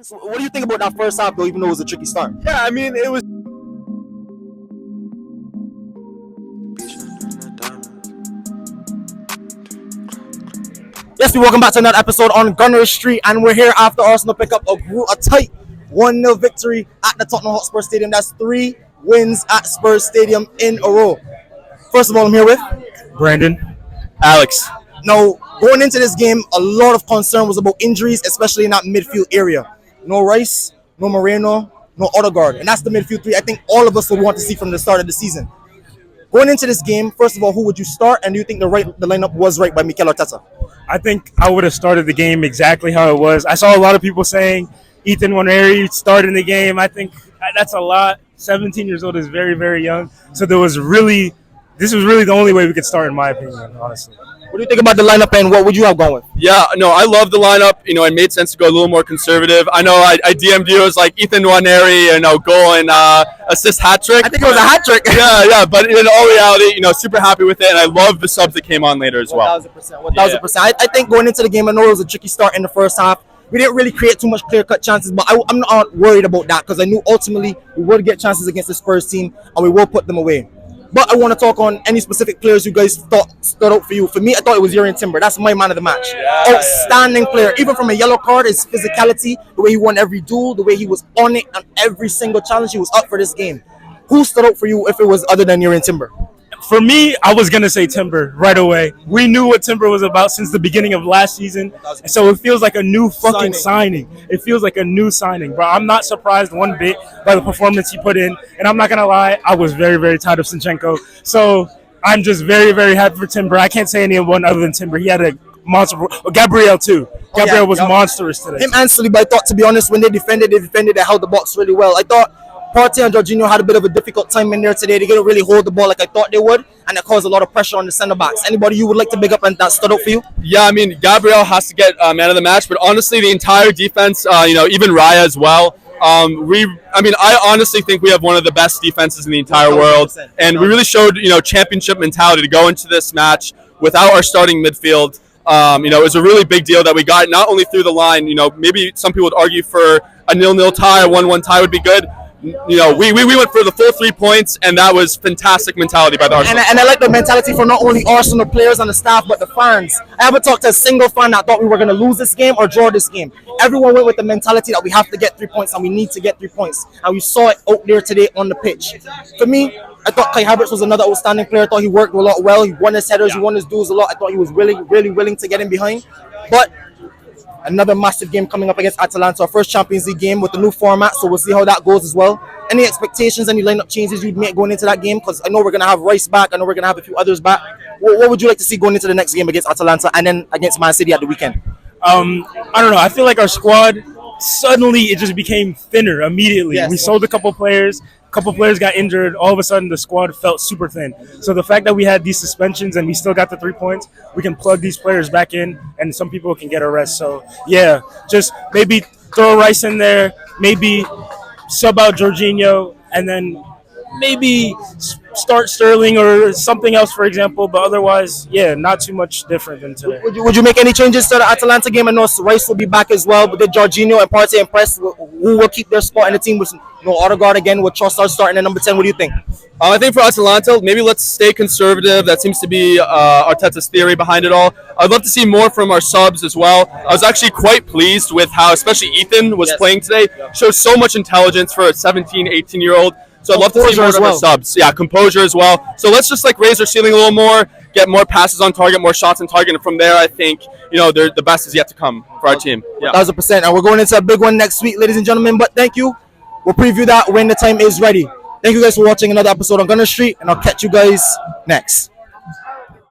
defense. What do you think about that first half, though, even though it was a tricky start? Yeah, I mean, it was. Yes, welcome back to another episode on Gunner Street, and we're here after Arsenal pick up a tight 1-0 victory at the Tottenham Hotspur Stadium. That's 3 wins at Spurs Stadium in a row. First of all, I'm here with Brandon. Alex. Now, going into this game, a lot of concern was about injuries, especially in that midfield area. No Rice, no Moreno, no Odegaard, and that's the midfield three I think all of us would want to see from the start of the season. Going into this game, first of all, who would you start, and do you think the lineup was right by Mikel Arteta? I think I would have started the game exactly how it was. I saw a lot of people saying Ethan Nwaneri started in the game. I think that's a lot. 17 years old is very, very young. So this was really the only way we could start, in my opinion, honestly. What do you think about the lineup, and what would you have gone with? Yeah, no, I love the lineup. You know, it made sense to go a little more conservative. I know I DM'd you. It was like Ethan Nwaneri, goal and assist hat trick. I think it was a hat trick. yeah, but in all reality, super happy with it, and I love the subs that came on later as well. 1,000%. I think going into the game, I know it was a tricky start in the first half. We didn't really create too much clear-cut chances, but I'm not worried about that because I knew ultimately we would get chances against the Spurs team, and we will put them away. But I want to talk on any specific players you guys thought stood out for you. For me, I thought it was Jurrien Timber. That's my man of the match. Outstanding player. Even from a yellow card, his physicality, the way he won every duel, the way he was on it on every single challenge, he was up for this game. Who stood out for you if it was other than Jurrien Timber? For me, I was going to say Timber right away. We knew what Timber was about since the beginning of last season. So it feels like a new fucking signing. It feels like a new signing, bro. I'm not surprised one bit by the performance he put in. And I'm not going to lie, I was very, very tired of Zinchenko. So I'm just very, very happy for Timber. I can't say anyone other than Timber. He had a monster. Gabriel, too. Gabriel was monstrous today. Him and Saliba, I thought, to be honest, when they defended, they held the box really well. I thought Partey and Jorginho had a bit of a difficult time in there today. They didn't really hold the ball like I thought they would, and it caused a lot of pressure on the centre backs. Anybody you would like to big up and that stood out for you? Yeah, I mean, Gabriel has to get man of the match, but honestly, the entire defense, even Raya as well. I honestly think we have one of the best defenses in the entire world, and we really showed, championship mentality to go into this match without our starting midfield. It was a really big deal that we got not only through the line. Maybe some people would argue for a 0-0 tie, a 1-1 tie would be good. We went for the full 3 points, and that was fantastic mentality by the Arsenal. And I like the mentality for not only Arsenal players and the staff, but the fans. I haven't talked to a single fan that thought we were going to lose this game or draw this game. Everyone went with the mentality that we have to get 3 points and we need to get 3 points. And we saw it out there today on the pitch. For me, I thought Kai Havertz was another outstanding player. I thought he worked a lot well. He won his headers, he won his duels a lot. I thought he was really, really willing to get in behind. But another massive game coming up against Atalanta, our first Champions League game with the new format, so we'll see how that goes as well. Any expectations, any lineup changes you'd make going into that game? Because I know we're going to have Rice back, I know we're going to have a few others back. What would you like to see going into the next game against Atalanta and then against Man City at the weekend? I don't know. I feel like our squad, suddenly it just became thinner immediately. Yes. We sold a couple players. Couple players got injured. All of a sudden, the squad felt super thin. So the fact that we had these suspensions and we still got the 3 points, we can plug these players back in, and some people can get a rest. So yeah, just maybe throw Rice in there, maybe sub out Jorginho, and then maybe start Sterling or something else, for example. But otherwise, yeah, not too much different than today. Would you make any changes to the Atalanta game? I know Rice will be back as well, but did Jorginho and Partey impress? Who will keep their spot in the team with Odegaard again, with Trossard starting at number 10? What do you think? I think for Atalanta, maybe let's stay conservative. That seems to be Arteta's theory behind it all. I'd love to see more from our subs as well. I was actually quite pleased with how, especially Ethan was playing today. Shows so much intelligence for a 17, 18-year-old. So I'd love to see more of our subs. Yeah, composure as well. So let's just raise our ceiling a little more, get more passes on target, more shots on target. And from there, I think, the best is yet to come for our team. Yeah. 1,000%. And we're going into a big one next week, ladies and gentlemen. But thank you. We'll preview that when the time is ready. Thank you guys for watching another episode on Gunner Street, and I'll catch you guys next.